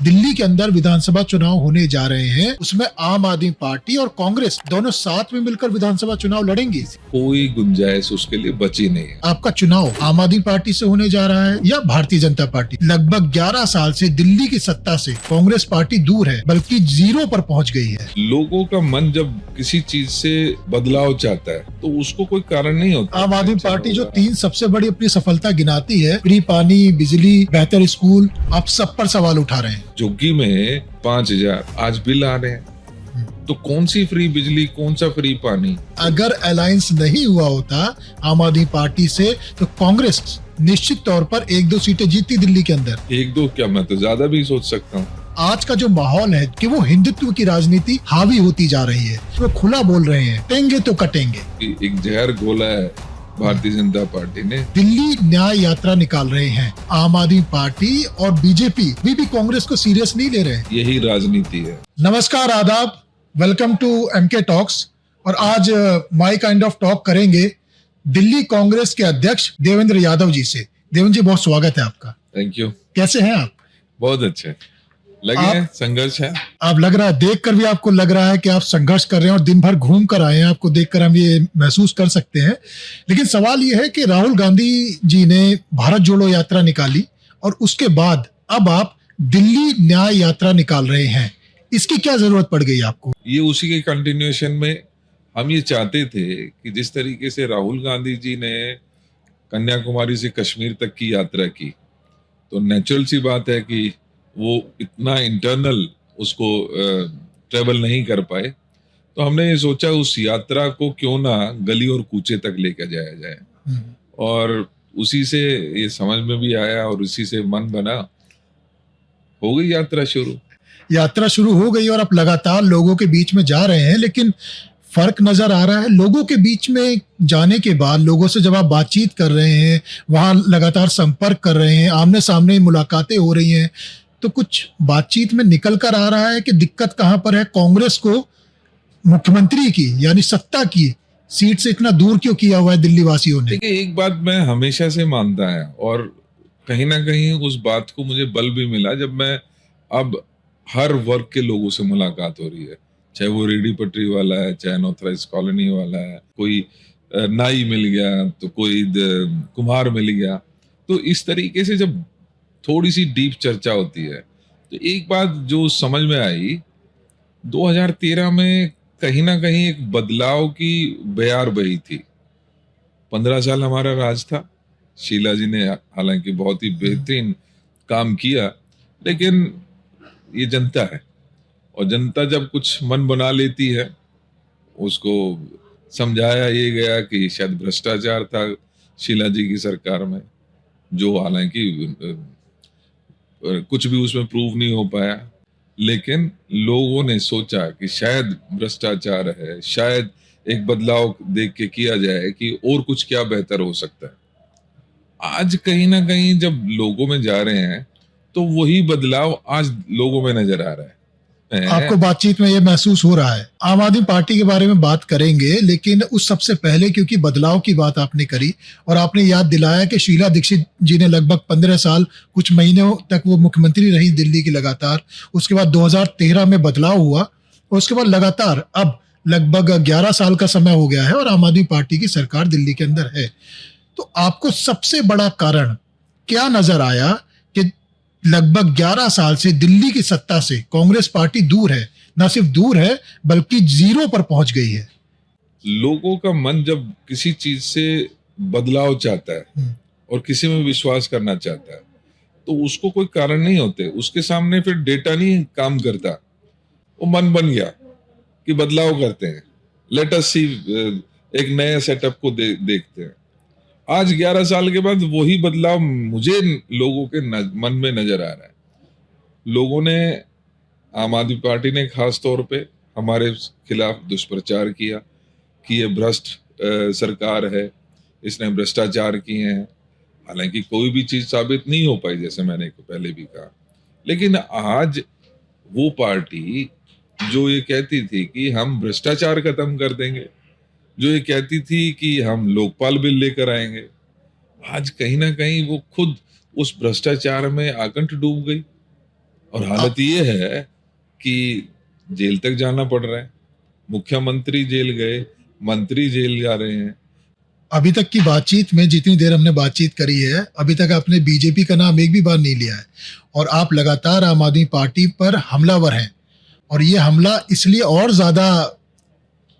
दिल्ली के अंदर विधानसभा चुनाव होने जा रहे हैं, उसमें आम आदमी पार्टी और कांग्रेस दोनों साथ में मिलकर विधानसभा चुनाव लड़ेंगी। कोई गुंजाइश उसके लिए बची नहीं है। आपका चुनाव आम आदमी पार्टी से होने जा रहा है या भारतीय जनता पार्टी? लगभग 11 साल से दिल्ली की सत्ता से कांग्रेस पार्टी दूर है, बल्कि जीरो पर पहुंच गई है। लोगों का मन जब किसी चीज से बदलाव चाहता है तो उसको कोई कारण नहीं होता। आम आदमी पार्टी जो 3 सबसे बड़ी अपनी सफलता गिनाती है, फ्री पानी, बिजली, बेहतर स्कूल, आप सब पर सवाल उठा रहे हैं। झुग्गी में 5,000 आज बिल आ रहे हैं, तो कौन सी फ्री बिजली, कौन सा फ्री पानी? अगर अलायंस नहीं हुआ होता आम आदमी पार्टी से तो कांग्रेस निश्चित तौर पर 1-2 सीटें जीतती दिल्ली के अंदर। 1-2 क्या, मैं तो ज्यादा भी सोच सकता हूँ। आज का जो माहौल है कि वो हिंदुत्व की राजनीति हावी होती जा रही है, वो खुला बोल रहे हैं, कटेंगे तो कटेंगे। एक जहर घोला है भारतीय जनता पार्टी ने। दिल्ली न्याय यात्रा निकाल रहे हैं आम आदमी पार्टी और बीजेपी भी कांग्रेस को सीरियस नहीं ले रहे। यही राजनीति है। नमस्कार, आदाब, वेलकम टू एमके टॉक्स। और आज माय काइंड ऑफ टॉक करेंगे दिल्ली कांग्रेस के अध्यक्ष देवेंद्र यादव जी से। देवेंद्र जी, बहुत स्वागत है आपका। Thank you. कैसे हैं आप? बहुत अच्छे लगे हैं, संघर्ष है। आप लग रहा है, देखकर भी आपको लग रहा है कि आप संघर्ष कर रहे हैं और दिन भर घूम कर आए हैं। आपको देखकर हम ये महसूस कर सकते हैं। लेकिन सवाल ये है कि राहुल गांधी जी ने भारत जोड़ो यात्रा निकाली और उसके बाद अब आप दिल्ली न्याय यात्रा निकाल रहे हैं। इसकी क्या जरूरत पड़ गई आपको? ये उसी के कंटिन्यूएशन में हम ये चाहते थे कि जिस तरीके से राहुल गांधी जी ने कन्याकुमारी से कश्मीर तक की यात्रा की, तो नेचुरल सी बात है कि वो इतना इंटरनल उसको ट्रेवल नहीं कर पाए। तो हमने ये सोचा उस यात्रा को क्यों ना गली और कूचे तक लेकर जाया जाए, और उसी से ये समझ में भी आया और उसी से मन बना, हो गई यात्रा शुरू। यात्रा शुरू हो गई और आप लगातार लोगों के बीच में जा रहे हैं, लेकिन फर्क नजर आ रहा है। लोगों के बीच में जाने के बाद, लोगों से जब आप बातचीत कर रहे हैं, वहां लगातार संपर्क कर रहे हैं, आमने सामने मुलाकातें हो रही हैं, तो कुछ बातचीत में निकल कर आ रहा है कि दिक्कत कहां पर है? कांग्रेस को मुख्यमंत्री की यानी सत्ता की सीट से इतना दूर क्यों किया हुआ है दिल्ली वासियों ने? देखिए, एक बात मैं हमेशा से मानता है और कहीं ना कहीं उस बात को मुझे बल भी मिला जब मैं अब हर वर्ग के लोगों से मुलाकात हो रही है, चाहे वो रेडी पटरी वाला है, चाहे अनऑथराइज्ड कॉलोनी वाला है, कोई नाई मिल गया, तो कोई कुम्हार मिल गया। तो इस तरीके से जब थोड़ी सी डीप चर्चा होती है तो एक बात जो समझ में आई, 2013 में कहीं ना कहीं एक बदलाव की बयार बही थी। 15 साल हमारा राज था। शीला जी ने हालांकि बहुत ही बेहतरीन काम किया, लेकिन ये जनता है और जनता जब कुछ मन बना लेती है, उसको समझाया ये गया कि शायद भ्रष्टाचार था शीला जी की सरकार में, जो हालांकि कुछ भी उसमें प्रूव नहीं हो पाया, लेकिन लोगों ने सोचा कि शायद भ्रष्टाचार है, शायद एक बदलाव देख के किया जाए कि और कुछ क्या बेहतर हो सकता है। आज कहीं ना कहीं जब लोगों में जा रहे हैं तो वही बदलाव आज लोगों में नजर आ रहा है। आपको बातचीत में ये महसूस हो रहा है। आम आदमी पार्टी के बारे में बात करेंगे, लेकिन उस सबसे पहले, क्योंकि बदलाव की बात आपने करी और आपने याद दिलाया कि शीला दीक्षित जी ने लगभग 15 साल कुछ महीनों तक वो मुख्यमंत्री रही दिल्ली की लगातार। उसके बाद 2013 में बदलाव हुआ और उसके बाद लगातार अब लगभग 11 साल का समय हो गया है और आम आदमी पार्टी की सरकार दिल्ली के अंदर है। तो आपको सबसे बड़ा कारण क्या नजर आया कि लगभग 11 साल से दिल्ली की सत्ता से कांग्रेस पार्टी दूर है? ना सिर्फ दूर है, बल्कि जीरो पर पहुंच गई है। लोगों का मन जब किसी चीज से बदलाव चाहता है और किसी में विश्वास करना चाहता है, तो उसको कोई कारण नहीं होते, उसके सामने फिर डेटा नहीं काम करता। वो मन बन गया कि बदलाव करते हैं, लेट अस सी, एक नए सेटअप को देखते हैं। आज 11 साल के बाद वही बदलाव मुझे लोगों के मन में नजर आ रहा है। लोगों ने, आम आदमी पार्टी ने खास तौर पे हमारे खिलाफ दुष्प्रचार किया कि ये भ्रष्ट सरकार है, इसने भ्रष्टाचार किए हैं। हालांकि कोई भी चीज साबित नहीं हो पाई, जैसे मैंने पहले भी कहा। लेकिन आज वो पार्टी जो ये कहती थी कि हम भ्रष्टाचार खत्म कर देंगे, जो ये कहती थी कि हम लोकपाल बिल लेकर आएंगे, आज कहीं ना कहीं वो खुद उस भ्रष्टाचार में आकंठ डूब गई और हालत ये है कि जेल तक जाना पड़ रहा है, मुख्यमंत्री जेल गए, मंत्री जेल जा रहे हैं। अभी तक की बातचीत में जितनी देर हमने बातचीत करी है, अभी तक आपने बीजेपी का नाम एक भी बार नहीं लिया है, और आप लगातार आम आदमी पार्टी पर हमलावर हैं। और ये हमला इसलिए और ज्यादा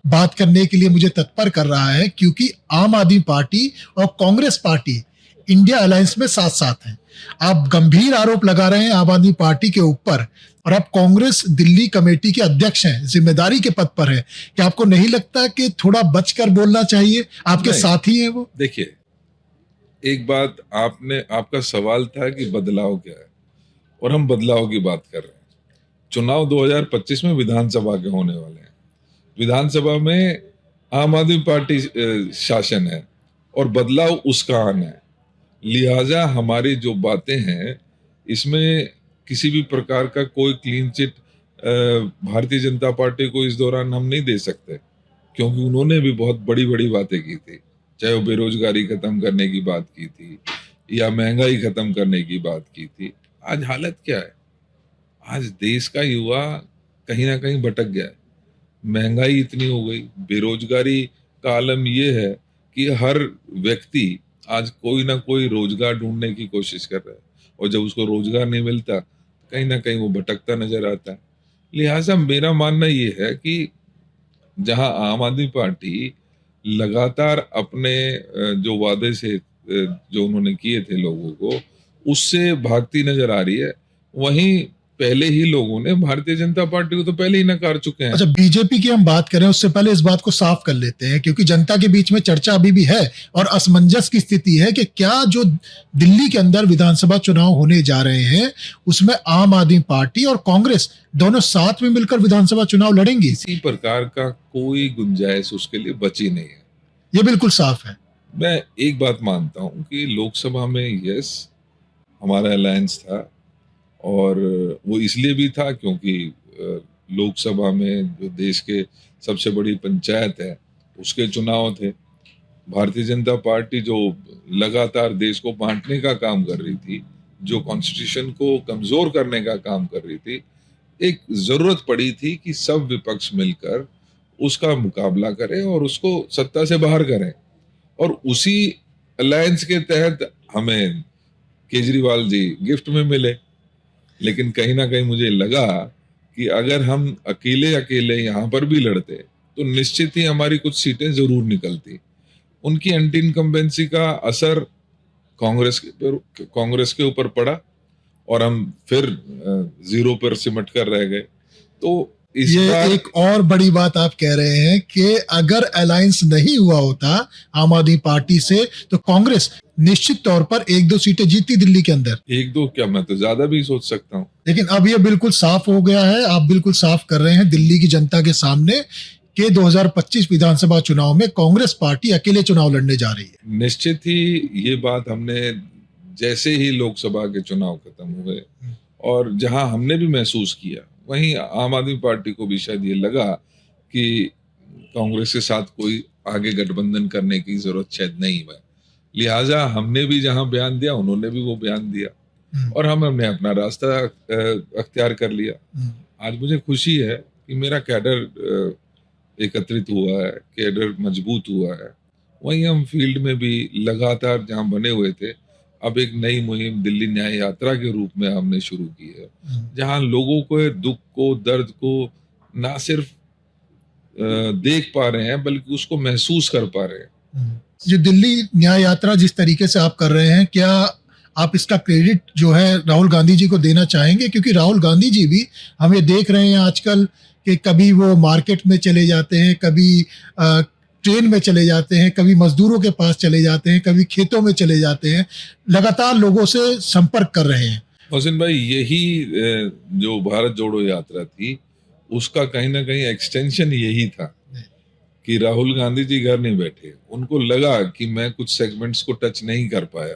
बात करने के लिए मुझे तत्पर कर रहा है क्योंकि आम आदमी पार्टी और कांग्रेस पार्टी इंडिया अलायंस में साथ साथ हैं। आप गंभीर आरोप लगा रहे हैं आम आदमी पार्टी के ऊपर, और आप कांग्रेस दिल्ली कमेटी के अध्यक्ष हैं, जिम्मेदारी के पद पर हैं। क्या आपको नहीं लगता कि थोड़ा बचकर बोलना चाहिए? आपके नहीं। साथी हैं वो। देखिए, एक बात, आपका सवाल था कि बदलाव क्या है, और हम बदलाव की बात कर रहे हैं। चुनाव 2025 में विधानसभा के होने वाले हैं। विधानसभा में आम आदमी पार्टी शासन है और बदलाव उसका आना है। लिहाजा हमारी जो बातें हैं, इसमें किसी भी प्रकार का कोई clean chit Bharatiya Janata party को इस दौरान हम नहीं दे सकते, क्योंकि उन्होंने भी बहुत बड़ी बड़ी बातें की थी। चाहे वो बेरोजगारी खत्म करने की बात की थी या महंगाई खत्म करने की बात की थी। आज हालत क्या है? आज देश का युवा कहीं ना कहीं भटक गया है। महंगाई इतनी हो गई, बेरोजगारी का आलम ये है कि हर व्यक्ति आज कोई ना कोई रोजगार ढूंढने की कोशिश कर रहा है, और जब उसको रोजगार नहीं मिलता, कहीं ना कहीं वो भटकता नजर आता है। लिहाजा मेरा मानना ये है कि जहां आम आदमी पार्टी लगातार अपने जो वादे से जो उन्होंने किए थे लोगों को, उससे भागती नजर आ रही है, वहीं पहले ही लोगों ने भारतीय जनता पार्टी को तो पहले ही नकार चुके हैं। अच्छा, बीजेपी की हम बात करें उससे पहले इस बात को साफ कर लेते हैं, क्योंकि जनता के बीच में चर्चा अभी भी है और असमंजस की स्थिति है कि क्या जो दिल्ली के अंदर विधानसभा चुनाव होने जा रहे हैं उसमें आम आदमी पार्टी और कांग्रेस दोनों साथ में मिलकर विधानसभा चुनाव लड़ेंगी। किसी प्रकार का कोई गुंजाइश उसके लिए बची नहीं है। ये बिल्कुल साफ है। मैं एक बात मानता हूं कि लोकसभा में यस, हमारा अलायंस था, और वो इसलिए भी था क्योंकि लोकसभा में जो देश के सबसे बड़ी पंचायत है उसके चुनाव थे। भारतीय जनता पार्टी जो लगातार देश को बांटने का काम कर रही थी, जो कॉन्स्टिट्यूशन को कमजोर करने का काम कर रही थी, एक जरूरत पड़ी थी कि सब विपक्ष मिलकर उसका मुकाबला करें और उसको सत्ता से बाहर करें। और उसी अलायंस के तहत हमें केजरीवाल जी गिफ्ट में मिले। लेकिन कहीं ना कहीं मुझे लगा कि अगर हम अकेले अकेले यहाँ पर भी लड़ते तो निश्चित ही हमारी कुछ सीटें जरूर निकलती। उनकी एंटी इनकम्बेंसी का असर कांग्रेस के ऊपर पड़ा और हम फिर जीरो पर सिमट कर रह गए। तो इस ये बार एक और बड़ी बात आप कह रहे हैं कि अगर अलायंस नहीं हुआ होता आम आदमी पार्टी से तो कांग्रेस निश्चित तौर पर 1-2 सीटें जीतती दिल्ली के अंदर। एक दो क्या, मैं तो ज्यादा भी सोच सकता हूँ। लेकिन अब ये बिल्कुल साफ हो गया है, आप बिल्कुल साफ कर रहे हैं दिल्ली की जनता के सामने कि 2025 विधानसभा चुनाव में कांग्रेस पार्टी अकेले चुनाव लड़ने जा रही है। निश्चित ही ये बात हमने जैसे ही लोकसभा के चुनाव खत्म हुए और जहां हमने भी महसूस किया, वहीं आम आदमी पार्टी को भी शायद ये लगा कि कांग्रेस के साथ कोई आगे गठबंधन करने की जरूरत शायद नहीं है। लिहाजा हमने भी जहां बयान दिया, उन्होंने भी वो बयान दिया और हमने अपना रास्ता अख्तियार कर लिया। आज मुझे खुशी है कि मेरा कैडर एकत्रित हुआ है, कैडर मजबूत हुआ है। वहीं हम फील्ड में भी लगातार जहां बने हुए थे, अब एक नई मुहिम दिल्ली न्याय यात्रा के रूप में हमने शुरू की है, जहां लोगों को दुख को, दर्द को ना सिर्फ देख पा रहे हैं बल्कि उसको महसूस कर पा रहे हैं। जो दिल्ली न्याय यात्रा जिस तरीके से आप कर रहे हैं, क्या आप इसका क्रेडिट जो है राहुल गांधी जी को देना चाहेंगे? क्योंकि राहुल गांधी जी भी हम ये देख रहे हैं आजकल कि कभी वो मार्केट में चले जाते हैं, कभी ट्रेन में चले जाते हैं, कभी मजदूरों के पास चले जाते हैं, कभी खेतों में चले जाते हैं, लगातार लोगों से संपर्क कर रहे हैं। मोहसिन भाई, यही जो भारत जोड़ो यात्रा थी उसका कहीं ना कहीं एक्सटेंशन यही था कि राहुल गांधी जी घर नहीं बैठे। उनको लगा कि मैं कुछ सेगमेंट्स को टच नहीं कर पाया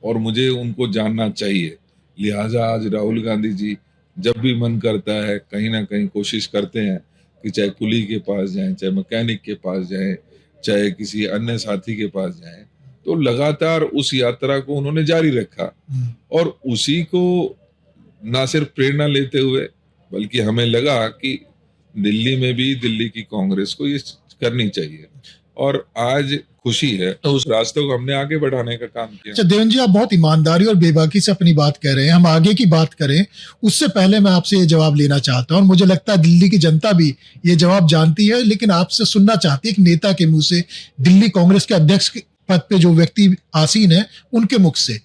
और मुझे उनको जानना चाहिए। लिहाजा आज राहुल गांधी जी जब भी मन करता है कहीं ना कहीं कोशिश करते हैं कि चाहे कुली के पास जाएं, चाहे मैकेनिक के पास जाएं, चाहे किसी अन्य साथी के पास जाएं, तो लगातार उस यात्रा को उन्होंने जारी रखा और उसी को ना सिर्फ प्रेरणा लेते हुए, बल्कि हमें लगा कि दिल्ली में भी दिल्ली की कांग्रेस को ये करनी चाहिए, और आज खुशी है तो उस रास्ते को हमने आगे बढ़ाने का काम किया। अच्छा देवेंद्र जी, आप बहुत ईमानदारी और बेबाकी से अपनी बात कह रहे हैं। हम आगे की बात करें उससे पहले मैं आपसे ये जवाब लेना चाहता हूं, और मुझे लगता है दिल्ली की जनता भी ये जवाब जानती है, लेकिन आपसे सुनना चाहती है एक नेता के मुंह से, दिल्ली कांग्रेस के अध्यक्ष के पद पे जो व्यक्ति आसीन है उनके मुख से।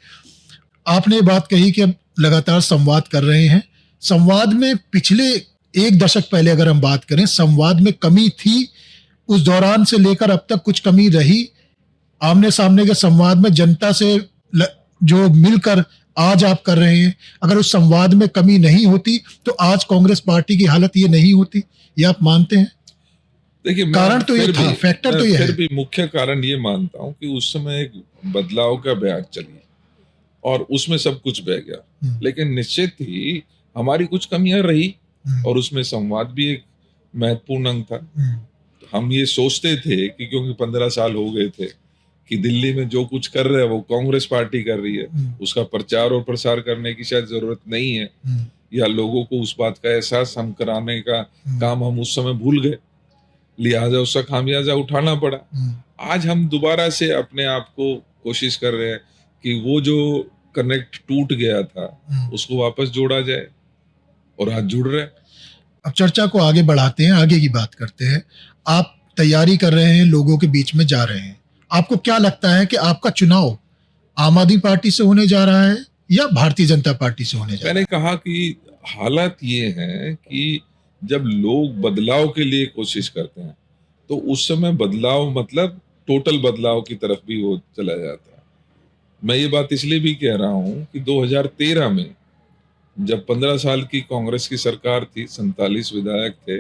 आपने ये बात कही कि अब लगातार संवाद कर रहे हैं। संवाद में पिछले एक दशक पहले अगर हम बात करें, संवाद में कमी थी, उस दौरान से लेकर अब तक कुछ कमी रही? आमने सामने के संवाद में जनता से जो मिलकर आज आप कर रहे हैं, अगर उस संवाद में कमी नहीं होती तो आज कांग्रेस पार्टी की हालत ये नहीं होती, ये आप मानते हैं? देखिए, कारण तो ये था, फैक्टर तो ये है। फिर भी मुख्य कारण ये मानता हूं कि उस समय एक बदलाव का बयान चली और उसमें सब कुछ बह गया, लेकिन निश्चित ही हमारी कुछ कमियां रही और उसमें संवाद भी एक महत्वपूर्ण अंग था। हम ये सोचते थे कि क्योंकि 15 साल हो गए थे कि दिल्ली में जो कुछ कर रहे हैं वो कांग्रेस पार्टी कर रही है, उसका प्रचार और प्रसार करने की शायद जरूरत नहीं है, या लोगों को उस बात का एहसास हम कराने का काम हम उस समय भूल गए, लिहाजा उसका खामियाजा उठाना पड़ा। आज हम दोबारा से अपने आप को कोशिश कर रहे हैं कि वो जो कनेक्ट टूट गया था उसको वापस जोड़ा जाए, और आज जुड़ रहे हैं। अब चर्चा को आगे बढ़ाते हैं, आगे की बात करते हैं। आप तैयारी कर रहे हैं, लोगों के बीच में जा रहे हैं। आपको क्या लगता है कि आपका चुनाव आम आदमी पार्टी से होने जा रहा है या भारतीय जनता पार्टी से होने जा रहा है? मैंने कहा कि हालत ये है कि जब लोग बदलाव के लिए कोशिश करते हैं तो उस समय बदलाव मतलब टोटल बदलाव की तरफ भी वो चला जाता है। मैं ये बात इसलिए भी कह रहा हूं कि 2013 में जब 15 साल की कांग्रेस की सरकार थी, 47 विधायक थे,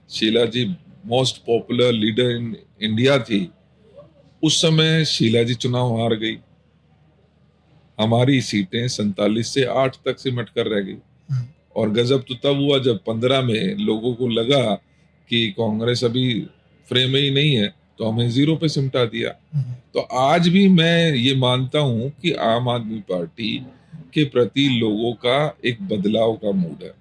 Sheila ji most popular leader in India थी, उस समय शीला जी चुनाव हार गई। हमारी सीटें 47 से 8 तक सिमट कर रह गई, और गजब तो तब हुआ जब 15 में लोगों को लगा कि कांग्रेस अभी फ्रेम में ही नहीं है, तो हमें 0 पे सिमटा दिया। तो आज भी मैं ये मानता हूं कि आम आदमी पार्टी के प्रति लोगों का एक बदलाव का मूड है,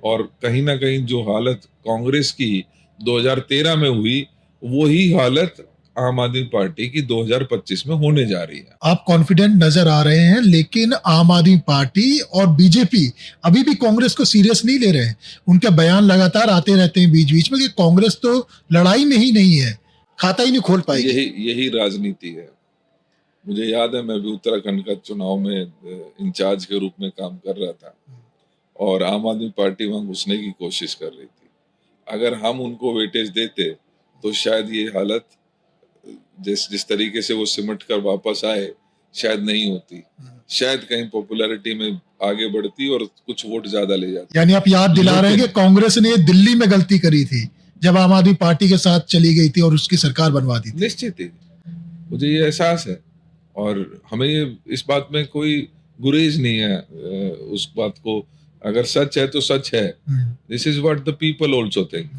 और कहीं ना कहीं जो हालत कांग्रेस की 2013 में हुई, वही हालत आम आदमी पार्टी की 2025 में होने जा रही है। आप कॉन्फिडेंट नजर आ रहे हैं, लेकिन आम आदमी पार्टी और बीजेपी अभी भी कांग्रेस को सीरियस नहीं ले रहे हैं। उनके बयान लगातार आते रहते हैं बीच बीच में कि कांग्रेस तो लड़ाई में ही नहीं है, खाता ही नहीं खोल पाएगी। यही राजनीति है। मुझे याद है, मैं भी उत्तराखंड का चुनाव में इंचार्ज के रूप में काम कर रहा था, और आम आदमी पार्टी वहां घुसने की कोशिश कर रही थी। अगर हम उनको वेटेज देते तो शायद ये हालत जिस तरीके से वो सिमट कर वापस आए शायद नहीं होती, शायद कहीं पॉपुलैरिटी में आगे बढ़ती और कुछ वोट ज्यादा ले जाती। यानी आप याद दिला रहे हैं कि कांग्रेस ने दिल्ली में गलती करी थी जब आम आदमी पार्टी के साथ चली गई थी और उसकी सरकार बनवा दी थी। निश्चित ही मुझे ये एहसास है, और हमें इस बात में कोई गुरेज नहीं है। उस बात को अगर सच है तो सच है, this is what the people also think,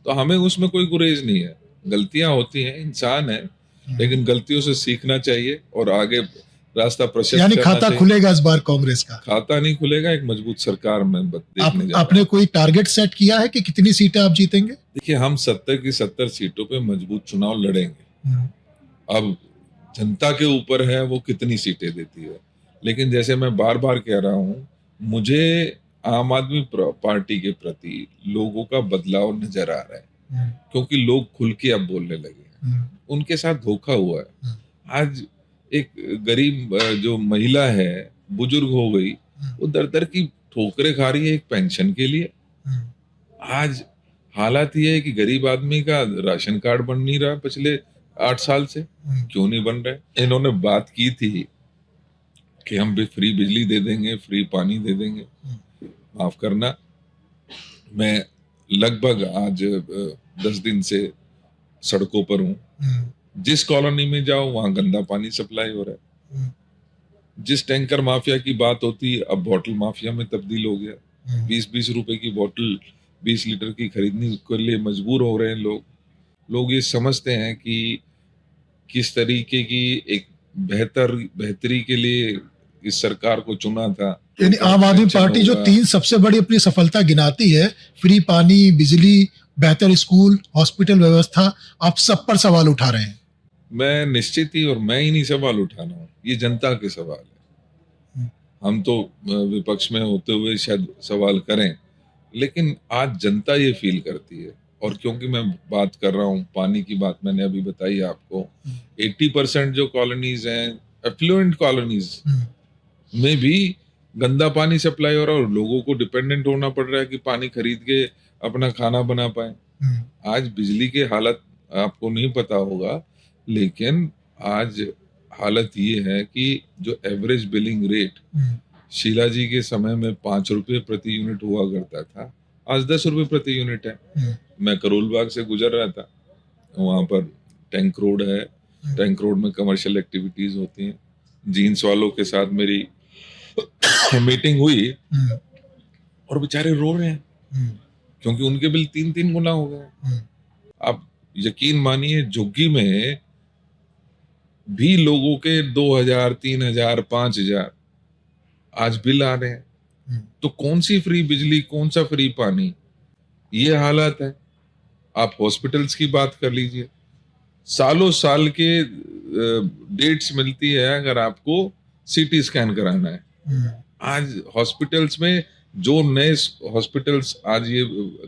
तो हमें उसमें कोई गुरेज नहीं है। गलतियां होती हैं, इंसान है, लेकिन गलतियों से सीखना चाहिए और आगे रास्ता प्रशस्त यानी करना खाता चाहिए। खुलेगा इस बार कांग्रेस का? खाता नहीं खुलेगा, एक मजबूत सरकार में देखने जा आपने कोई टारगेट सेट किया है कि कितनी सीटें आप जीतेंगे? देखिए, हम 70 की 70 सीटों पे मजबूत चुनाव लड़ेंगे। अब जनता के ऊपर है वो कितनी सीटें देती है, लेकिन जैसे मैं बार बार कह रहा हूं, मुझे आम आदमी पार्टी के प्रति लोगों का बदलाव नजर आ रहा है, क्योंकि लोग खुल के अब बोलने लगे हैं। उनके साथ धोखा हुआ है। आज एक गरीब जो महिला है, बुजुर्ग हो गई, वो दर दर की ठोकरें खा रही है एक पेंशन के लिए। आज हालात ये है कि गरीब आदमी का राशन कार्ड बन नहीं रहा पिछले 8 साल से। क्यों नहीं बन रहा? इन्होंने बात की थी कि हम भी फ्री बिजली दे देंगे, फ्री पानी दे देंगे। माफ करना, मैं लगभग आज 10 दिन से सड़कों पर हूँ। जिस कॉलोनी में जाओ वहां गंदा पानी सप्लाई हो रहा है। जिस टैंकर माफिया की बात होती, अब बोतल माफिया में तब्दील हो गया। 20-20 रुपए की बोतल 20 लीटर की खरीदने के लिए मजबूर हो रहे हैं लोग ये समझते हैं कि किस तरीके की एक बेहतरी के लिए इस सरकार को चुना था, यानी आम आदमी construction पार्टी जो होगा। 3 सबसे बड़ी अपनी सफलता गिनाती है, फ्री पानी, बिजली, बेहतर स्कूल, हॉस्पिटल व्यवस्था, आप सब पर सवाल उठा रहे हैं। मैं निश्चित ही, और मैं ही नहीं सवाल उठाना हूँ, ये जनता के सवाल है। हम तो विपक्ष में होते हुए शायद सवाल करें, लेकिन आज जनता ये फील करती है। और क्योंकि मैं बात कर रहा हूँ पानी की, बात मैंने अभी बताई आपको, 80% जो कॉलोनीज हैं एफ्लुएंट कॉलोनीज में भी गंदा पानी सप्लाई हो रहा है और लोगों को डिपेंडेंट होना पड़ रहा है कि पानी खरीद के अपना खाना बना पाए। आज बिजली की हालत आपको नहीं पता होगा, लेकिन आज हालत ये है कि जो एवरेज बिलिंग रेट शीला जी के समय में 5 रुपए प्रति यूनिट हुआ करता था, आज 10 रुपए प्रति यूनिट है। मैं करोल बाग से गुजर रहा था, वहां पर टैंक रोड है, टैंक रोड में कमर्शियल एक्टिविटीज होती हैं। जीन्स वालों के साथ मेरी मीटिंग हुई और बेचारे रो रहे हैं क्योंकि उनके बिल 3-3 गुना हो गए। आप यकीन मानिए, झुग्गी में भी लोगों के 2000, 3000, 5000 आज बिल आ रहे हैं। तो कौन सी फ्री बिजली, कौन सा फ्री पानी, ये हालत है। आप हॉस्पिटल्स की बात कर लीजिए, सालों साल के डेट्स मिलती है अगर आपको सीटी स्कैन कराना है। आज हॉस्पिटल्स में जो नए हॉस्पिटल्स आज ये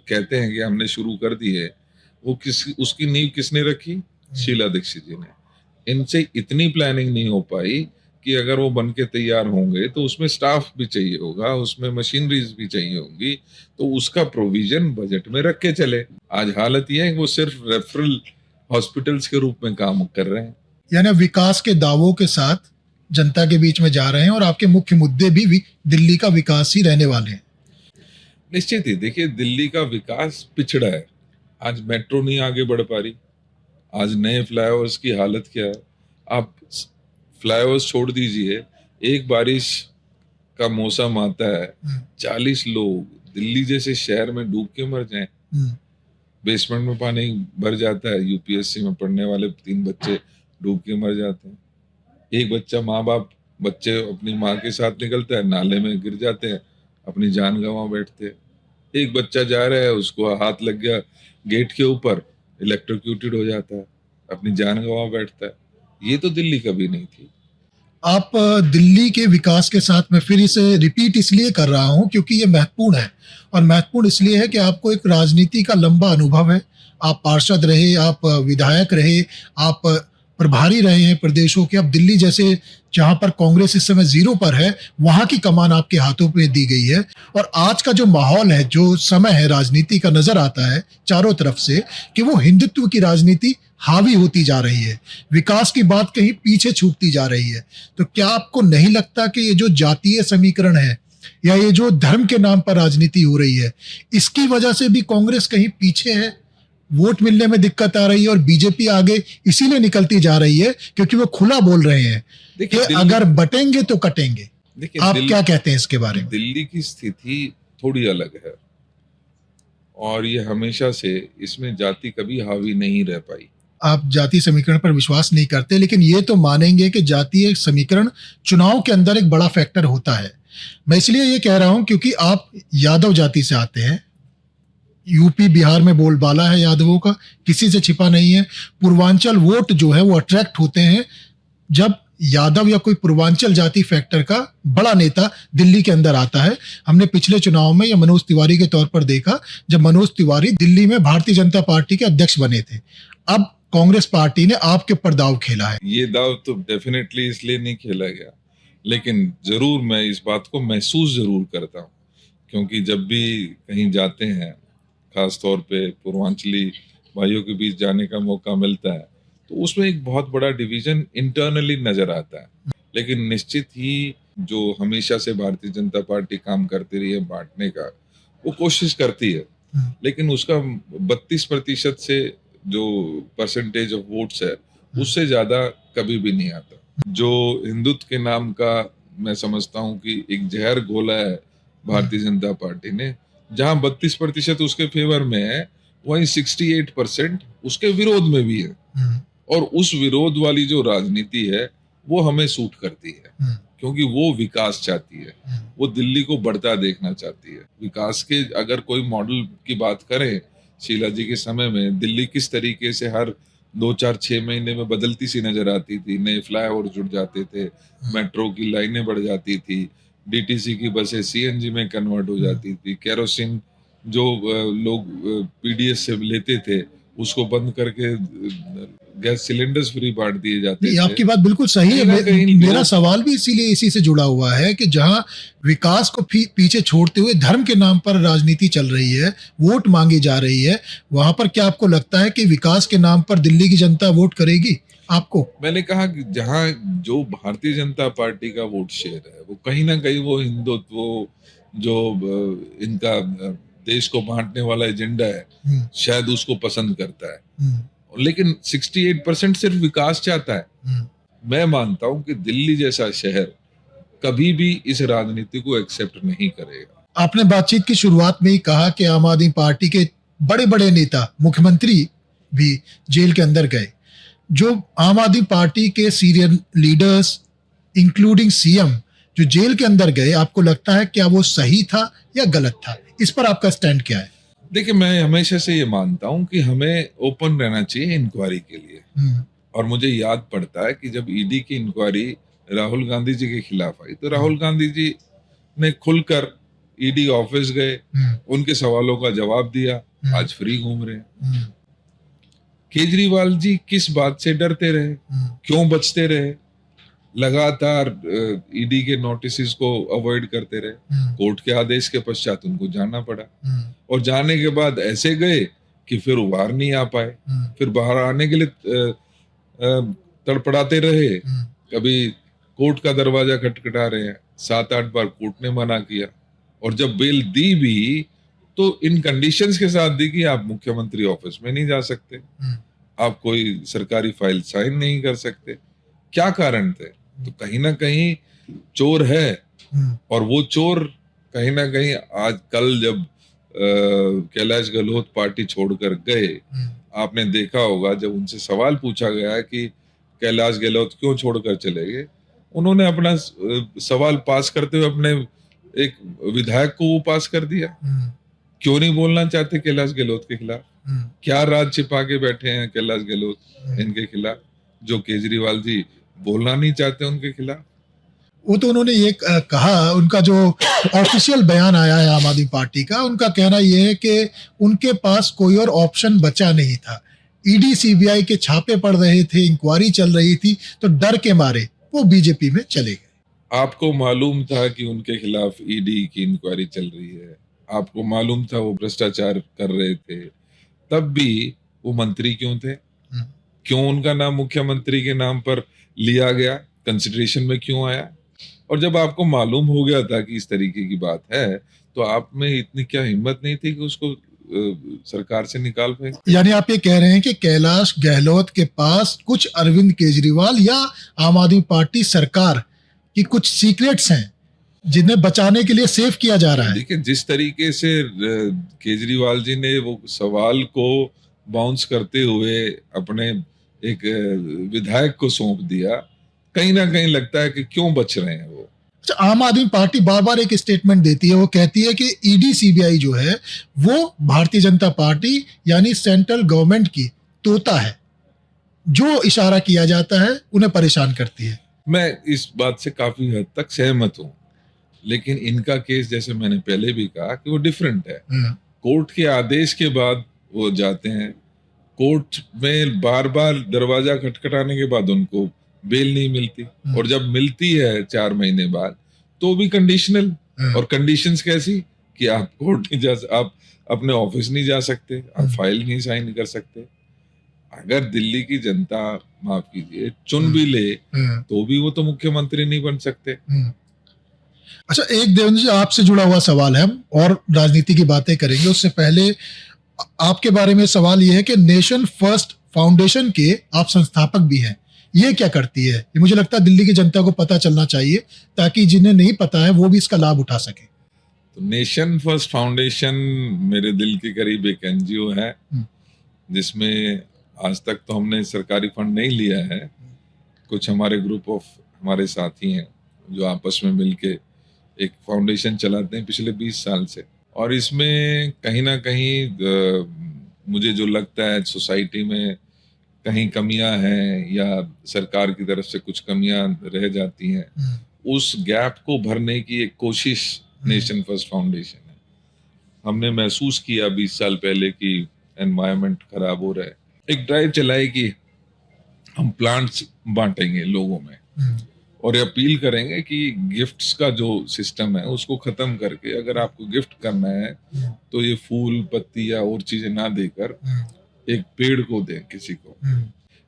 कहते हैं कि हमने शुरू कर दी है, वो उसकी नींव किसने रखी? शीला दीक्षित जी ने। इनसे इतनी प्लानिंग नहीं हो पाई कि अगर वो बन के तैयार होंगे तो उसमें स्टाफ भी चाहिए होगा, उसमें मशीनरीज भी चाहिए होंगी, तो उसका प्रोविजन बजट में रख के चले। आज हालत ये है कि वो सिर्फ रेफरल हॉस्पिटल्स के रूप में काम कर रहे हैं। यानी विकास के दावों के साथ जनता के बीच में जा रहे हैं और आपके मुख्य मुद्दे भी दिल्ली का विकास ही रहने वाले हैं। निश्चित ही, देखिए दिल्ली का विकास पिछड़ा है। आज मेट्रो नहीं आगे बढ़ पा रही, आज नए फ्लाईओवर्स की हालत क्या है। आप फ्लाईओवर्स छोड़ दीजिए, एक बारिश का मौसम आता है, 40 लोग दिल्ली जैसे शहर में डूब के मर जाएं। बेसमेंट में पानी भर जाता है, यूपीएससी में पढ़ने वाले 3 बच्चे डूब के मर जाते हैं। एक बच्चा, बच्चे अपनी माँ के साथ निकलता है, नाले में गिर जाते हैं, अपनी जान गंवा बैठते हैं। एक बच्चा जा रहा है, उसको हाथ लग गया गेट के ऊपर, इलेक्ट्रोक्यूटेड हो जाता है, अपनी जान गंवा बैठता है। ये तो दिल्ली कभी नहीं थी। आप दिल्ली के विकास के साथ में फिर इसे रिपीट इसलिए कर रहा हूं क्योंकि ये महत्वपूर्ण है, और महत्वपूर्ण इसलिए है कि आपको एक राजनीति का लंबा अनुभव है। आप पार्षद रहे, आप विधायक रहे, आप प्रभारी रहे हैं प्रदेशों के। अब दिल्ली जैसे जहां पर कांग्रेस इस समय 0 पर है, वहां की कमान आपके हाथों पे दी गई है। और आज का जो माहौल है, जो समय है राजनीति का, नजर आता है चारों तरफ से कि वो हिंदुत्व की राजनीति हावी होती जा रही है, विकास की बात कहीं पीछे छूटती जा रही है। तो क्या आपको नहीं लगता कि ये जो जातीय समीकरण है या ये जो धर्म के नाम पर राजनीति हो रही है, इसकी वजह से भी कांग्रेस कहीं पीछे है, वोट मिलने में दिक्कत आ रही है, और बीजेपी आगे इसीलिए निकलती जा रही है क्योंकि वो खुला बोल रहे हैं कि अगर बटेंगे तो कटेंगे। आप क्या कहते हैं इसके बारे में? दिल्ली की स्थिति थोड़ी अलग है और ये हमेशा से, इसमें जाति कभी हावी नहीं रह पाई। आप जातीय समीकरण पर विश्वास नहीं करते, लेकिन ये तो मानेंगे कि जातीय समीकरण चुनाव के अंदर एक बड़ा फैक्टर होता है। मैं इसलिए ये कह रहा हूं क्योंकि आप यादव जाति से आते हैं, यूपी बिहार में बोलबाला है यादवों का, किसी से छिपा नहीं है। पूर्वांचल वोट जो है वो अट्रैक्ट होते हैं जब यादव या कोई पूर्वांचल जाति फैक्टर का बड़ा नेता दिल्ली के अंदर आता है। हमने पिछले चुनाव में या मनोज तिवारी के तौर पर देखा, जब मनोज तिवारी दिल्ली में भारतीय जनता पार्टी के अध्यक्ष बने थे। अब कांग्रेस पार्टी ने आपके ऊपर दाव खेला है। ये दाव तो डेफिनेटली इसलिए नहीं खेला गया, लेकिन जरूर मैं इस बात को महसूस जरूर करता हूँ, क्योंकि जब भी कहीं जाते हैं, खास तौर पे पूर्वांचली भाइयों के बीच जाने का मौका मिलता है, तो उसमें एक बहुत बड़ा डिवीजन इंटरनली नजर आता है। लेकिन निश्चित ही जो हमेशा से भारतीय जनता पार्टी काम करती रही है बांटने का, वो कोशिश करती है, लेकिन उसका 32% से जो परसेंटेज ऑफ वोट्स है, उससे ज्यादा कभी भी नहीं आता। जो हिंदुत्व के नाम का मैं समझता हूँ कि एक जहर घोला है भारतीय जनता पार्टी ने, जहां 32% उसके फेवर में है, वहीं 68% उसके विरोध में भी है। और उस विरोध वाली जो राजनीति है, वो हमें सूट करती है, क्योंकि वो विकास चाहती है, वो दिल्ली को बढ़ता देखना चाहती है। विकास के अगर कोई मॉडल की बात करें, शीला जी के समय में दिल्ली किस तरीके से हर 2-4-6 महीने में बदलती सी नजर आती थी, नए फ्लाईओवर जुड़ जाते थे, मेट्रो की लाइनें बढ़ जाती थी, डीटीसी की बसें सीएनजी में कन्वर्ट हो जाती थी, केरोसिन जो लोग पीडीएस से लेते थे उसको बंद करके गैस सिलेंडर्स फ्री बांट दिए जाते नहीं, थे। आपकी बात बिल्कुल सही है। कहीं ना कहीं मेरा लोग सवाल भी इसीलिए इसी से जुड़ा हुआ है कि जहां विकास को पीछे छोड़ते हुए धर्म के नाम पर राजनीति चल रही है, वोट मांगी जा रही है, वहां पर क्या आपको लगता है कि विकास के नाम पर दिल्ली की जनता वोट करेगी आपको? मैंने कहा कि जहां जो भारतीय जनता पार्टी का वोट शेयर है वो कहीं ना कहीं वो हिंदुत्व जो इनका देश को बांटने वाला एजेंडा है हम्म, शायद उसको पसंद करता है, हम्म, लेकिन 68% सिर्फ विकास चाहता है। हम्म। मैं मानता हूं कि दिल्ली जैसा शहर कभी भी इस राजनीति को एक्सेप्ट नहीं करेगा। आपने बातचीत की शुरुआत में ही कहा कि आम आदमी पार्टी के बड़े बड़े नेता, मुख्यमंत्री भी जेल के अंदर गए। जो आम आदमी पार्टी के सीनियर लीडर्स इंक्लूडिंग सीएम जो जेल के अंदर गए, आपको लगता है क्या वो सही था या गलत था? इस पर आपका स्टैंड क्या है? देखिए, मैं हमेशा से ये मानता हूं कि हमें ओपन रहना चाहिए इंक्वायरी के लिए। हम्म, और मुझे याद पड़ता है कि जब ईडी की इंक्वायरी राहुल गांधी जी के खिलाफ आई तो राहुल गांधी जी ने खुलकर ईडी ऑफिस गए, हम्म, उनके सवालों का जवाब दिया, हम्म, आज फ्री घूम रहे हैं। हम्म, केजरीवाल जी किस बात से डरते रहे, हम्म, क्यों बचते रहे, लगातार ईडी के नोटिस को अवॉइड करते रहे, कोर्ट के आदेश के पश्चात उनको जाना पड़ा, हम्म, और जाने के बाद ऐसे गए कि फिर बाहर नहीं आ पाए, हम्म, फिर बाहर आने के लिए तड़पड़ाते रहे। हम्म, कभी कोर्ट का दरवाजा खटखटा रहे हैं, 7-8 बार कोर्ट ने मना किया, और जब बेल दी भी तो इन कंडीशंस के साथ दी कि आप मुख्यमंत्री ऑफिस में नहीं जा सकते, हम्म, आप कोई सरकारी फाइल साइन नहीं कर सकते। क्या कारण थे? तो कहीं ना कहीं चोर है, हम्म, और वो चोर कहीं ना कहीं आज कल जब कैलाश गहलोत पार्टी छोड़कर गए, हम्म, आपने देखा होगा जब उनसे सवाल पूछा गया कि कैलाश गहलोत क्यों छोड़कर चले गए, उन्होंने अपना सवाल पास करते हुए अपने एक विधायक को वो पास कर दिया। हम्म, क्यों नहीं बोलना चाहते कैलाश गहलोत के खिलाफ? हम्म, क्या राज छिपा के बैठे हैं कैलाश गहलोत इनके खिलाफ, जो केजरीवाल जी बोलना नहीं चाहते उनके खिलाफ? वो तो उन्होंने ये कहा, उनका जो ऑफिशियल बयान आया है आम आदमी पार्टी का, उनका कहना यह है कि उनके पास कोई और ऑप्शन बचा नहीं था। ईडी सीबीआई के छापे पड़ रहे थे, इंक्वायरी चल रही थी, तो डर के मारे वो बीजेपी में चले गए। आपको मालूम था कि उनके खिलाफ ईडी की इंक्वायरी चल रही है, आपको मालूम था वो भ्रष्टाचार कर रहे थे, तब भी वो मंत्री क्यों थे? क्यों उनका नाम मुख्यमंत्री के नाम पर लिया गया, कंसिडरेशन में क्यों आया? और जब आपको मालूम हो गया था कि इस तरीके की बात है, तो आप में इतनी क्या हिम्मत नहीं थी कि उसको सरकार से निकाल फेंक? यानी आप ये कह रहे हैं कि कैलाश गहलोत के पास कुछ अरविंद केजरीवाल या आम आदमी पार्टी सरकार की कुछ सीक्रेट्स हैं जिन्हें बचाने के लिए सेव किया जा रहा है। देखिए, जिस तरीके से केजरीवाल जी ने वो सवाल को बाउंस करते हुए अपने एक विधायक को सौंप दिया, कहीं ना कहीं लगता है कि क्यों बच रहे हैं वो। अच्छा, आम आदमी पार्टी बार बार एक स्टेटमेंट देती है, वो कहती है कि ईडी सीबीआई जो है वो भारतीय जनता पार्टी यानी सेंट्रल गवर्नमेंट की तोता है, जो इशारा किया जाता है उन्हें परेशान करती है। मैं इस बात से काफी हद तक सहमत हूँ, लेकिन इनका केस जैसे मैंने पहले भी कहा कि वो डिफरेंट है। कोर्ट के आदेश के बाद वो जाते हैं, कोर्ट में बार बार दरवाजा खटखटाने के बाद उनको बेल नहीं मिलती, और जब मिलती है 4 महीने बाद तो भी कंडीशनल, और कंडीशंस कैसी कि आप कोर्ट नहीं जा, आप अपने ऑफिस नहीं जा सकते, आप फाइल नहीं साइन कर सकते। अगर दिल्ली की जनता, माफ कीजिए, चुन भी ले तो भी वो तो मुख्यमंत्री नहीं बन सकते। अच्छा, एक देवेंद्र जी आपसे जुड़ा हुआ सवाल है, हम और राजनीति की बातें करेंगे, उससे पहले आपके बारे में सवाल यह है कि नेशन फर्स्ट फाउंडेशन के आप संस्थापक भी हैं। ये क्या करती है? ये मुझे लगता है दिल्ली की जनता को पता चलना चाहिए, ताकि जिन्हें नहीं पता है वो भी इसका लाभ उठा सके। तो नेशन फर्स्ट फाउंडेशन मेरे दिल के करीब एक एनजीओ है, जिसमें आज तक तो हमने सरकारी फंड नहीं लिया है, कुछ हमारे ग्रुप ऑफ हमारे साथी हैं जो आपस में मिलके एक फाउंडेशन चलाते हैं पिछले 20 साल से। और इसमें कहीं ना कहीं मुझे जो लगता है सोसाइटी में कहीं कमियां हैं या सरकार की तरफ से कुछ कमियां रह जाती हैं, उस गैप को भरने की एक कोशिश नेशन फर्स्ट फाउंडेशन है। हमने महसूस किया 20 साल पहले कि एनवायरनमेंट खराब हो रहा है, एक ड्राइव चलाई कि हम प्लांट्स बांटेंगे लोगों में और अपील करेंगे कि गिफ्ट्स का जो सिस्टम है उसको खत्म करके अगर आपको गिफ्ट करना है तो ये फूल पत्ती या और चीजें ना देकर एक पेड़ को दें किसी को।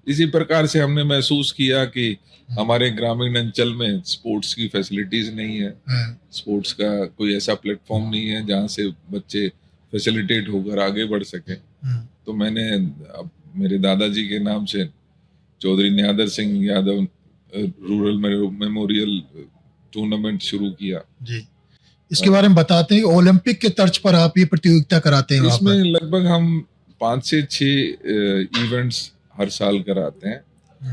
इसी प्रकार से हमने महसूस किया कि हमारे ग्रामीण अंचल में स्पोर्ट्स की फैसिलिटीज नहीं है, स्पोर्ट्स का कोई ऐसा प्लेटफॉर्म नहीं है जहाँ से बच्चे फैसिलिटेट होकर आगे बढ़ सके। तो मैंने अब मेरे दादाजी के नाम से Chaudhary Nyadar Singh Yadav rural memorial tournament शुरू किया जी। इसके बारे में बताते हैं, ओलंपिक के तर्ज पर आप ये प्रतियोगिता कराते हैं? इसमें लगभग हम 5 से 6 इवेंट्स हर साल कराते हैं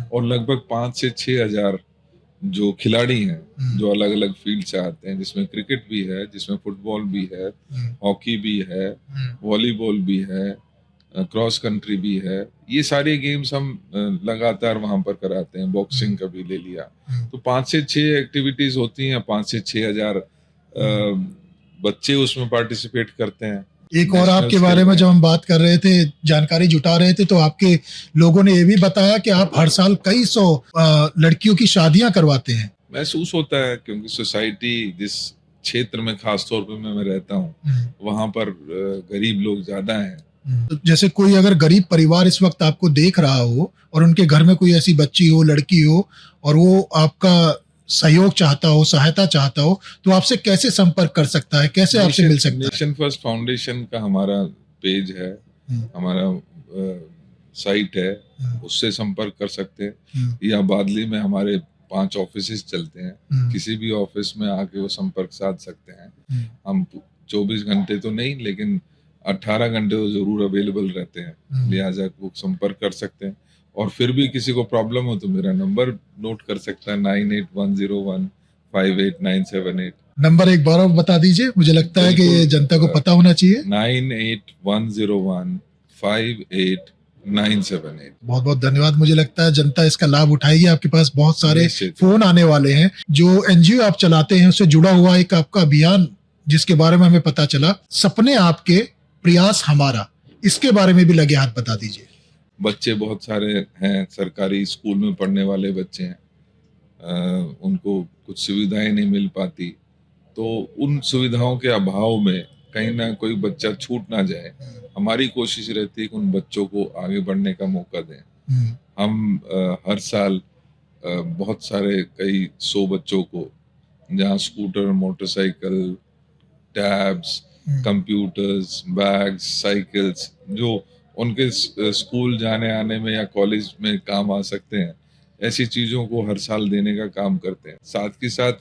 और लगभग 5 से 6 हजार जो खिलाड़ी हैं जो अलग अलग फील्ड से आते हैं, जिसमें क्रिकेट भी है, जिसमें फुटबॉल भी है, हॉकी भी है, वॉलीबॉल भी है, क्रॉस कंट्री भी है। ये सारे गेम्स हम लगातार वहां पर कराते हैं। बॉक्सिंग का भी ले लिया तो 5 से 6 एक्टिविटीज होती हैं, 5 से 6 हजार बच्चे उसमें पार्टिसिपेट करते हैं। एक और आपके बारे में जब हम बात कर रहे थे, जानकारी जुटा रहे थे, तो आपके लोगों ने ये भी बताया कि आप हर साल कई 100 लड़कियों की शादियां करवाते हैं। महसूस होता है क्योंकि सोसाइटी जिस क्षेत्र में खास तौर पे मैं रहता हूँ वहां पर गरीब लोग ज्यादा हैं। जैसे कोई अगर गरीब परिवार इस वक्त आपको देख रहा हो और उनके घर में कोई ऐसी बच्ची हो, लड़की हो, और वो आपका सहयोग चाहता हो, सहायता चाहता हो, तो आपसे कैसे संपर्क कर सकता है, कैसे आपसे मिल सकता है? नेशन फर्स्ट फाउंडेशन का हमारा पेज है, हमारा साइट है, उससे संपर्क कर सकते हैं, या बादली में हमारे 5 ऑफिसेस चलते हैं, किसी भी ऑफिस में आके वो संपर्क साध सकते हैं। हम 24 घंटे तो नहीं लेकिन 18 घंटे तो जरूर अवेलेबल रहते हैं, लिहाजा वो संपर्क कर सकते हैं। और फिर भी किसी को प्रॉब्लम हो तो मेरा नंबर नोट कर सकता है 9810158978। नंबर एक बार और बता दीजिए, मुझे लगता है कि ये जनता को पता होना चाहिए। 9810158978। बहुत बहुत धन्यवाद। मुझे लगता है जनता इसका लाभ उठाएगी। आपके पास बहुत सारे फोन आने वाले हैं। जो एनजीओ आप चलाते हैं उससे जुड़ा हुआ एक आपका अभियान जिसके बारे में हमें पता चला, सपने आपके प्रयास हमारा, इसके बारे में भी लगे हाथ बता दीजिए। बच्चे बहुत सारे हैं, सरकारी स्कूल में पढ़ने वाले बच्चे हैं, उनको कुछ सुविधाएं नहीं मिल पाती, तो उन सुविधाओं के अभाव में कहीं ना कोई बच्चा छूट ना जाए। हमारी कोशिश रहती है कि उन बच्चों को आगे बढ़ने का मौका दें। हम हर साल बहुत सारे कई 100 बच्चों को, जहाँ scooter, motorcycle, tabs, computers, bags, cycles, जो उनके स्कूल जाने आने में या कॉलेज में काम आ सकते हैं, ऐसी चीजों को हर साल देने का काम करते हैं। साथ के साथ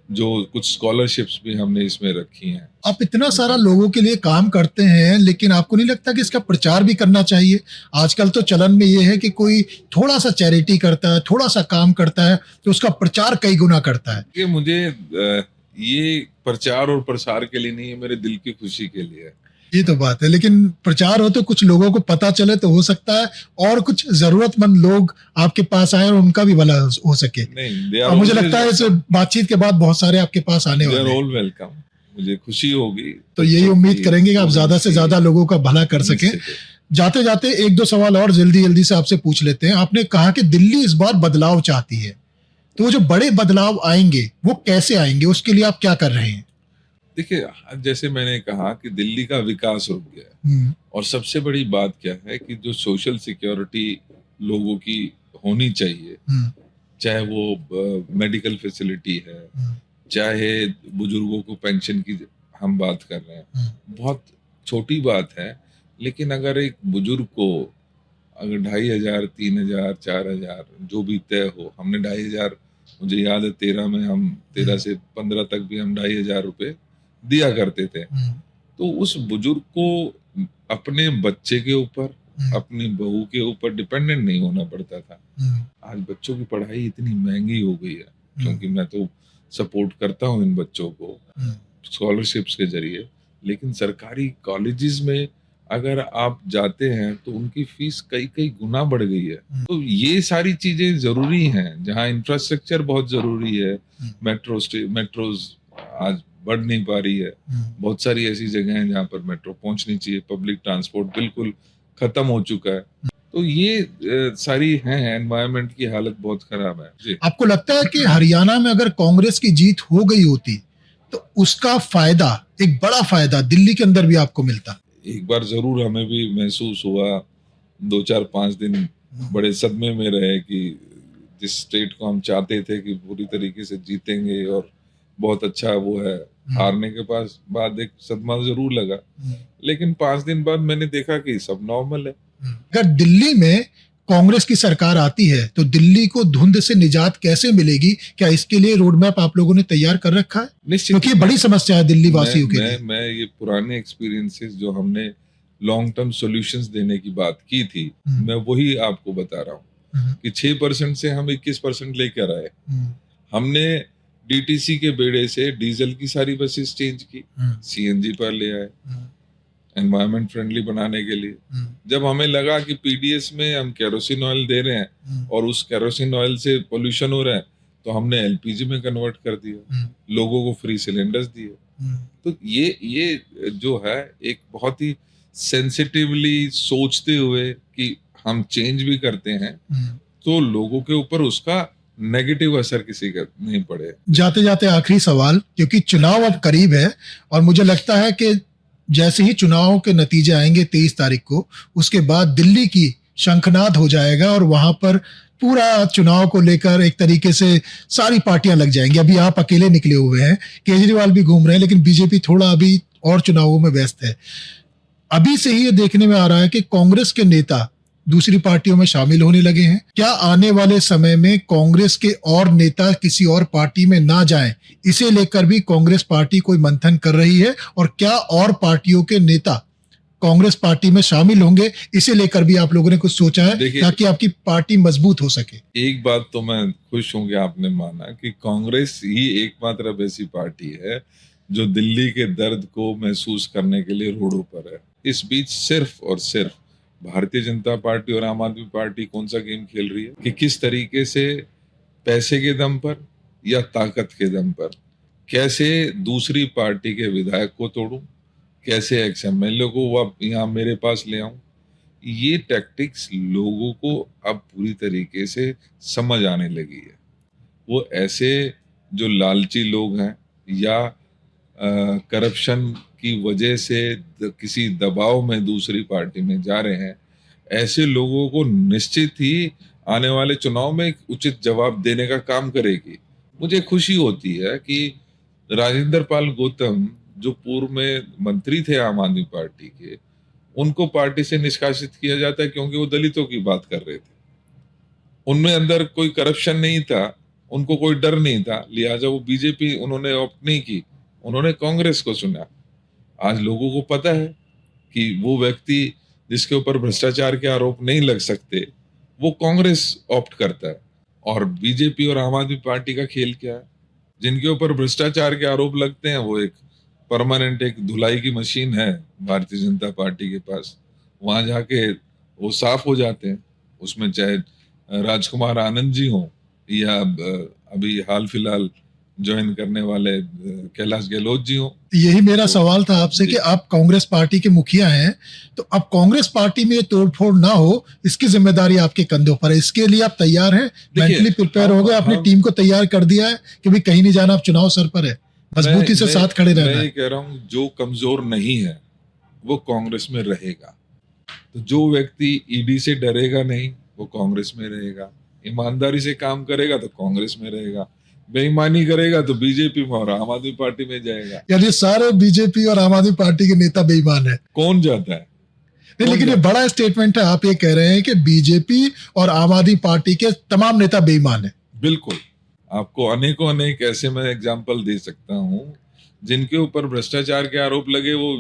जो कुछ स्कॉलरशिप्स भी हमने इसमें रखी हैं। आप इतना सारा लोगों के लिए काम करते हैं, लेकिन आपको नहीं लगता कि इसका प्रचार भी करना चाहिए? आजकल तो चलन में ये है कि कोई थोड़ा सा चैरिटी करता है, थोड़ा सा काम करता है, तो उसका प्रचार कई गुना करता है। कि मुझे ये प्रचार और प्रसार के लिए नहीं है, मेरे दिल की खुशी के लिए है। ये तो बात है, लेकिन प्रचार हो तो कुछ लोगों को पता चले तो हो सकता है और कुछ जरूरतमंद लोग आपके पास आए और उनका भी भला हो सके। और मुझे लगता है इस बातचीत के बाद बहुत सारे आपके पास आने वाले हैं। ऑल वेलकम, मुझे खुशी होगी। तो यही उम्मीद करेंगे कि आप ज्यादा से ज्यादा लोगों का भला कर सके। जाते जाते 1-2 सवाल और जल्दी जल्दी से आपसे पूछ लेते हैं। आपने कहा कि दिल्ली इस बार बदलाव चाहती है, तो वो जो बड़े बदलाव आएंगे वो कैसे आएंगे, उसके लिए आप क्या कर रहे हैं? देखिए, जैसे मैंने कहा कि दिल्ली का विकास रुक गया है, और सबसे बड़ी बात क्या है कि जो सोशल सिक्योरिटी लोगों की होनी चाहिए, चाहे वो मेडिकल फैसिलिटी है, चाहे बुजुर्गों को पेंशन की हम बात कर रहे हैं, बहुत छोटी बात है। लेकिन अगर एक बुजुर्ग को अगर 2,500, 3,000, 4,000 जो भी तय हो, हमने 2,500, मुझे याद है 13 में हम 13 से 15 तक भी हम 2,500 रुपए दिया करते थे। तो उस बुजुर्ग को अपने बच्चे के ऊपर अपनी बहू के ऊपर डिपेंडेंट नहीं होना पड़ता था। आज बच्चों की पढ़ाई इतनी महंगी हो गई है, क्योंकि मैं तो सपोर्ट करता हूँ इन बच्चों को स्कॉलरशिप्स के जरिए, लेकिन सरकारी कॉलेजेस में अगर आप जाते हैं तो उनकी फीस कई कई गुना बढ़ गई है। तो ये सारी चीजें जरूरी हैं, जहाँ इंफ्रास्ट्रक्चर बहुत जरूरी है। मेट्रोज आज बढ़ नहीं पा रही है। बहुत सारी ऐसी जगह हैं जहाँ पर मेट्रो पहुंचनी चाहिए। पब्लिक ट्रांसपोर्ट बिल्कुल खत्म हो चुका है। तो ये सारी हैं, एनवायरनमेंट की हालत बहुत खराब है जी। आपको लगता है कि हरियाणा में अगर कांग्रेस की जीत हो गई होती तो उसका फायदा, एक बड़ा फायदा दिल्ली के अंदर भी आपको मिलता? एक बार जरूर हमें भी महसूस हुआ, 2 4 5 दिन बड़े सदमे में रहे कि जिस स्टेट को हम चाहते थे कि पूरी तरीके से जीतेंगे और बहुत अच्छा वो है, हारने के बाद एक सदमा जरूर लगा। लेकिन 5 दिन बाद मैंने देखा कि सब नॉर्मल है। अगर दिल्ली में कांग्रेस की सरकार आती है तो दिल्ली को धुंध से निजात कैसे मिलेगी? क्या इसके लिए रोड मैप आप लोगों ने तैयार कर रखा है? निश्चित, क्योंकि ये बड़ी समस्या है दिल्ली वासियों के लिए। मैं ये पुराने एक्सपीरियंसेस जो हमने लॉन्ग टर्म सॉल्यूशंस देने की बात की थी, मैं वही आपको बता रहा हूँ कि 6% से हम 21% लेकर आए। हमने डीटीसी के बेड़े से डीजल की सारी बसेस चेंज की, सीएनजी पर ले आए, एनवायरमेंट फ्रेंडली बनाने के लिए। जब हमें लगा कि पीडीएस में हम केरोसिन ऑयल दे रहे हैं और उस केरोसिन ऑयल से पोल्यूशन हो रहा है, तो हमने एलपीजी में कन्वर्ट कर दिया, लोगों को फ्री सिलेंडर्स दिए। तो ये जो है एक बहुत ही सेंसिटिवली सोचते हुए कि हम चेंज भी करते हैं तो लोगों के ऊपर उसका नेगेटिव असर किसी का नहीं पड़े। जाते जाते आखिरी सवाल, क्योंकि चुनाव अब करीब है और मुझे लगता है कि जैसे ही चुनाव के नतीजे आएंगे 23 तारीख को, उसके बाद दिल्ली की शंखनाद हो जाएगा और वहां पर पूरा चुनाव को लेकर एक तरीके से सारी पार्टियां लग जाएंगी। अभी आप अकेले निकले हुए हैं, केजरीवाल भी घूम रहे हैं, लेकिन बीजेपी थोड़ा अभी और चुनावों में व्यस्त है। अभी से ही ये देखने में आ रहा है कि कांग्रेस के नेता दूसरी पार्टियों में शामिल होने लगे हैं। क्या आने वाले समय में कांग्रेस के और नेता किसी और पार्टी में ना जाएं, इसे लेकर भी कांग्रेस पार्टी कोई मंथन कर रही है? और क्या और पार्टियों के नेता कांग्रेस पार्टी में शामिल होंगे, इसे लेकर भी आप लोगों ने कुछ सोचा है ताकि आपकी पार्टी मजबूत हो सके? एक बात तो मैं खुश हूं कि आपने माना कि कांग्रेस ही एकमात्र अब ऐसी पार्टी है जो दिल्ली के दर्द को महसूस करने के लिए रोडों पर है। इस बीच सिर्फ और सिर्फ भारतीय जनता पार्टी और आम आदमी पार्टी कौन सा गेम खेल रही है कि किस तरीके से पैसे के दम पर या ताकत के दम पर कैसे दूसरी पार्टी के विधायक को तोड़ूं, कैसे एक्स एमएलए को यहाँ मेरे पास ले आऊं। ये टैक्टिक्स लोगों को अब पूरी तरीके से समझ आने लगी है। वो ऐसे जो लालची लोग हैं या करप्शन की वजह से किसी दबाव में दूसरी पार्टी में जा रहे हैं, ऐसे लोगों को निश्चित ही आने वाले चुनाव में एक उचित जवाब देने का काम करेगी। मुझे खुशी होती है कि राजेंद्र पाल गौतम जो पूर्व में मंत्री थे आम आदमी पार्टी के, उनको पार्टी से निष्कासित किया जाता है क्योंकि वो दलितों की बात कर रहे थे। उनमें अंदर कोई करप्शन नहीं था, उनको कोई डर नहीं था, लिहाजा वो बीजेपी उन्होंने ऑप्ट नहीं की, उन्होंने कांग्रेस को चुना। आज लोगों को पता है कि वो व्यक्ति जिसके ऊपर भ्रष्टाचार के आरोप नहीं लग सकते, वो कांग्रेस ऑप्ट करता है। और बीजेपी और आम आदमी पार्टी का खेल क्या है? जिनके ऊपर भ्रष्टाचार के आरोप लगते हैं वो एक परमानेंट एक धुलाई की मशीन है भारतीय जनता पार्टी के पास, वहां जाके वो साफ हो जाते हैं। उसमें चाहे राजकुमार आनंद जी हो या अभी हाल फिलहाल ज्वाइन करने वाले कैलाश गहलोत जी हो। यही मेरा सवाल था आपसे कि आप कांग्रेस पार्टी के मुखिया हैं, तो अब कांग्रेस पार्टी में तोड़फोड़ ना हो, इसकी जिम्मेदारी आपके कंधों पर है। इसके लिए आप तैयार हैं? मेंटली प्रिपेयर हो गए? अपनी टीम को तैयार कर दिया है कि भाई कहीं नहीं जाना, आप चुनाव सर पर है, मजबूती से साथ खड़े रहना है? मैं ये कह रहा हूँ जो कमजोर नहीं है वो कांग्रेस में रहेगा। तो जो व्यक्ति ईडी से डरेगा नहीं वो कांग्रेस में रहेगा, ईमानदारी से काम करेगा तो कांग्रेस में रहेगा, बेईमानी करेगा तो बीजेपी में और आम आदमी पार्टी में जाएगा। यानी सारे बीजेपी और आम आदमी पार्टी के नेता बेईमान है? कौन जाता है? नहीं, लेकिन ये बड़ा स्टेटमेंट है। आप ये कह रहे हैं कि बीजेपी और आम आदमी पार्टी के तमाम नेता बेईमान है? बिल्कुल, आपको अनेकों अनेक ऐसे मैं एग्जाम्पल दे सकता हूँ जिनके ऊपर भ्रष्टाचार के आरोप लगे, वो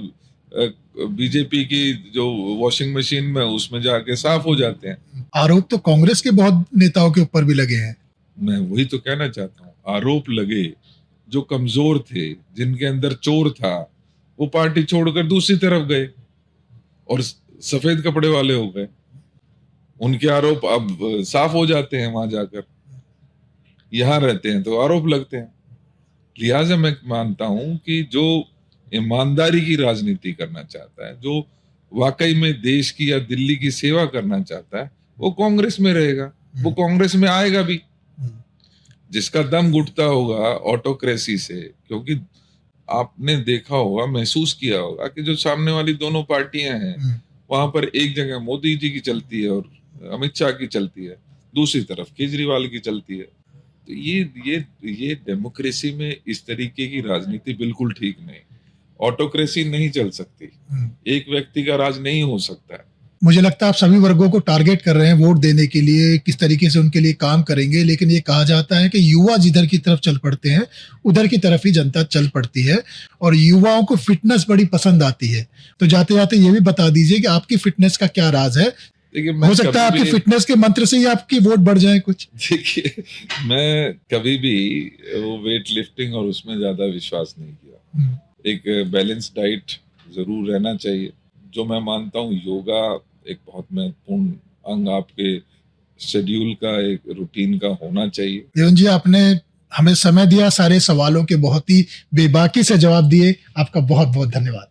बीजेपी की जो वॉशिंग मशीन में उसमें जाके साफ हो जाते हैं। आरोप तो कांग्रेस के बहुत नेताओं के ऊपर भी लगे हैं। मैं वही तो कहना चाहता हूँ, आरोप लगे, जो कमजोर थे, जिनके अंदर चोर था, वो पार्टी छोड़कर दूसरी तरफ गए और सफेद कपड़े वाले हो गए। उनके आरोप अब साफ हो जाते हैं वहां जाकर। यहाँ रहते हैं तो आरोप लगते हैं। लिहाजा मैं मानता हूं कि जो ईमानदारी की राजनीति करना चाहता है, जो वाकई में देश की या दिल्ली की सेवा करना चाहता है, वो कांग्रेस में रहेगा, वो कांग्रेस में आएगा भी। जिसका दम घुटता होगा ऑटोक्रेसी से, क्योंकि आपने देखा होगा, महसूस किया होगा कि जो सामने वाली दोनों पार्टियां हैं, वहां पर एक जगह मोदी जी की चलती है और अमित शाह की चलती है, दूसरी तरफ केजरीवाल की चलती है। तो ये डेमोक्रेसी में इस तरीके की राजनीति बिल्कुल ठीक नहीं। ऑटोक्रेसी नहीं चल सकती, एक व्यक्ति का राज नहीं हो सकता है। मुझे लगता है आप सभी वर्गों को टारगेट कर रहे हैं वोट देने के लिए, किस तरीके से उनके लिए काम करेंगे, लेकिन ये कहा जाता है कि युवा जिधर की तरफ चल पड़ते हैं उधर की तरफ ही जनता चल पड़ती है, और युवाओं को फिटनेस बड़ी पसंद आती है। तो जाते जाते ये भी बता दीजिए कि आपकी फिटनेस का क्या राज है। देखिए, हो सकता है आपकी फिटनेस के मंत्र से ही आपकी वोट बढ़ जाए कुछ। देखिए, मैं कभी भी वो वेट लिफ्टिंग और उसमें ज्यादा विश्वास नहीं किया। एक बैलेंस डाइट जरूर रहना चाहिए। जो मैं मानता हूँ, योगा एक बहुत महत्वपूर्ण अंग आपके शेड्यूल का, एक रूटीन का होना चाहिए। देवन जी, आपने हमें समय दिया, सारे सवालों के बहुत ही बेबाकी से जवाब दिए, आपका बहुत बहुत धन्यवाद।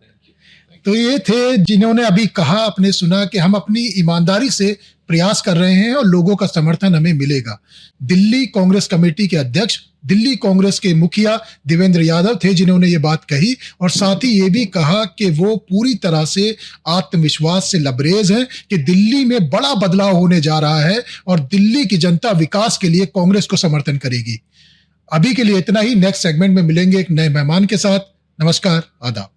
तो ये थे जिन्होंने अभी कहा, आपने सुना कि हम अपनी ईमानदारी से प्रयास कर रहे हैं और लोगों का समर्थन हमें मिलेगा। दिल्ली कांग्रेस कमेटी के अध्यक्ष, दिल्ली कांग्रेस के मुखिया देवेंद्र यादव थे जिन्होंने ये बात कही, और साथ ही ये भी कहा कि वो पूरी तरह से आत्मविश्वास से लबरेज हैं कि दिल्ली में बड़ा बदलाव होने जा रहा है और दिल्ली की जनता विकास के लिए कांग्रेस को समर्थन करेगी। अभी के लिए इतना ही। नेक्स्ट सेगमेंट में मिलेंगे एक नए मेहमान के साथ। नमस्कार, आदाब।